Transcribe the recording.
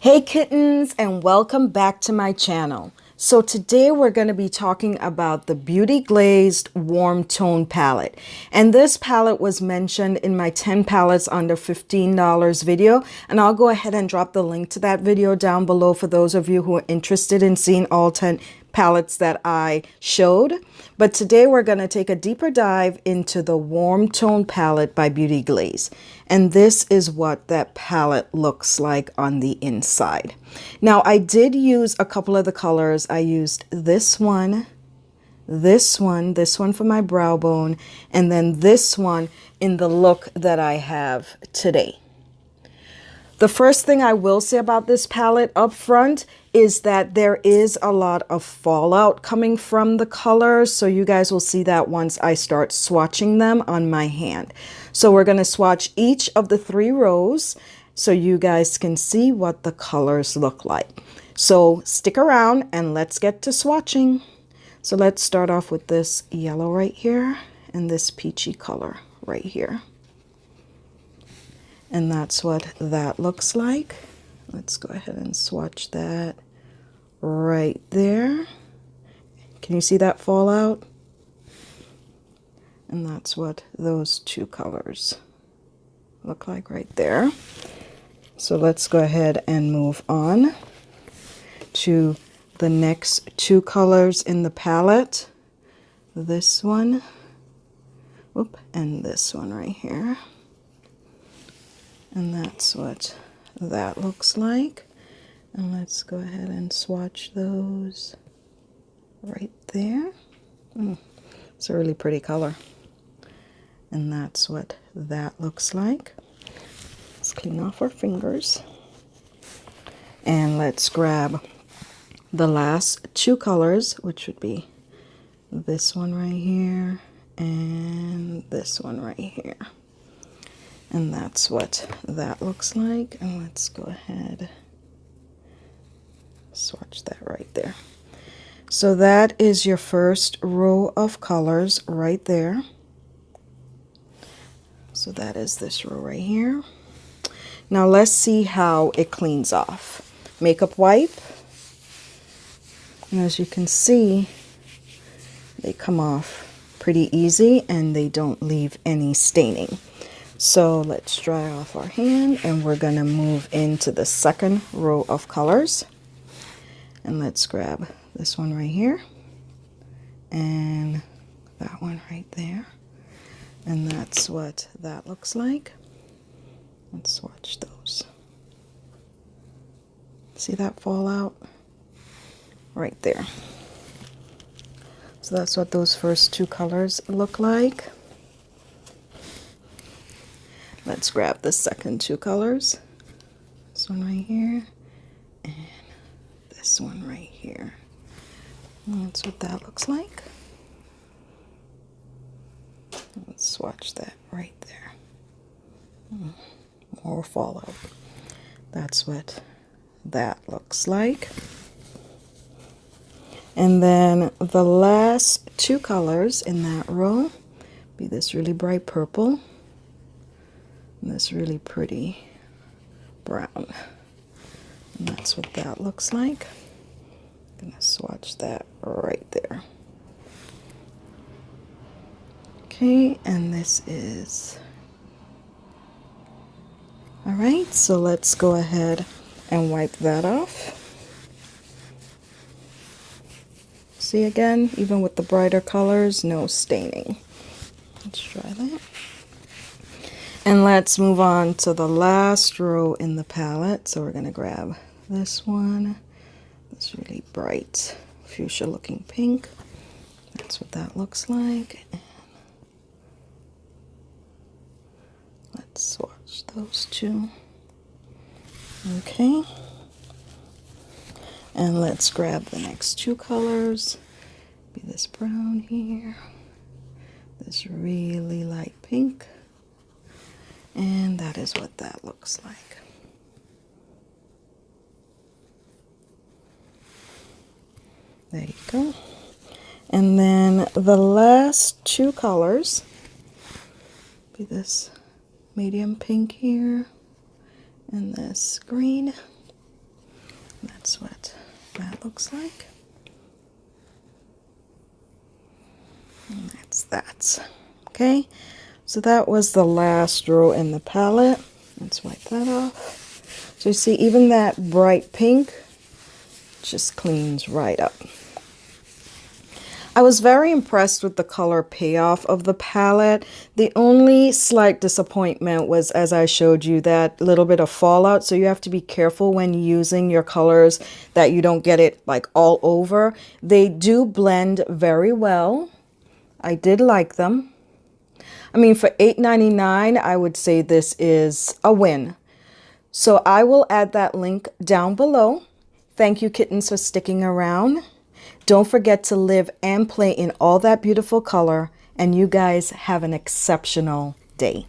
Hey kittens, and welcome back to my channel. So today we're going to be talking about the Beauty Glazed Warm Tone Palette. And this palette was mentioned in my 10 palettes under $15 video. And I'll go ahead and drop the link to that video down below for those of you who are interested in seeing all 10 palettes that I showed. But today we're going to take a deeper dive into the Warm Tone Palette by Beauty Glazed. And this is what that palette looks like on the inside. Now, I did use a couple of the colors. I used this one for my brow bone, and then this one in the look that I have today. The first thing I will say about this palette up front is that there is a lot of fallout coming from the colors. So you guys will see that once I start swatching them on my hand. So we're going to swatch each of the 3 rows so you guys can see what the colors look like. So stick around and let's get to swatching. So let's start off with this yellow right here and this peachy color right here. And that's what that looks like. Let's go ahead and swatch that right there. Can you see that fallout? And that's what those 2 colors look like right there. So let's go ahead and move on to the next 2 colors in the palette. This one, and this one right here. And that's what that looks like. And let's go ahead and swatch those right there. It's a really pretty color. And that's what that looks like. Let's clean off our fingers. And let's grab the last 2 colors, which would be this one right here and this one right here. And that's what that looks like. And let's go ahead, swatch that right there. So that is your first row of colors right there. So that is this row right here. Now let's see how it cleans off. Makeup wipe. And as you can see, they come off pretty easy and they don't leave any staining. So let's dry off our hand and we're going to move into the second row of colors. And let's grab this one right here and that one right there. And that's what that looks like. Let's swatch those. See that fallout? Right there. So that's what those first 2 colors look like. Let's grab the second 2 colors. This one right here and this one right here. And that's what that looks like. Let's swatch that right there. More fallout. That's what that looks like. And then the last 2 colors in that row be this really bright purple and this really pretty brown. And that's what that looks like. I'm gonna swatch that right there. Okay, and this is all right. So let's go ahead and wipe that off. See, again, even with the brighter colors, no staining. Let's try that. And let's move on to the last row in the palette. So we're going to grab this one, this really bright fuchsia looking pink. That's what that looks like. And let's swatch those 2. Okay. And let's grab the next 2 colors. Be this brown here, this really light pink. And that is what that looks like. There you go. And then the last 2 colors be this medium pink here and this green. That's what that looks like. And that's that. Okay, so that was the last row in the palette. Let's wipe that off. So you see, even that bright pink just cleans right up. I was very impressed with the color payoff of the palette. The only slight disappointment was, as I showed you, that little bit of fallout. So you have to be careful when using your colors that you don't get it like all over. They do blend very well. I did like them. I mean, for $8.99, I would say this is a win. So I will add that link down below. Thank you, kittens, for sticking around. Don't forget to live and play in all that beautiful color, and you guys have an exceptional day.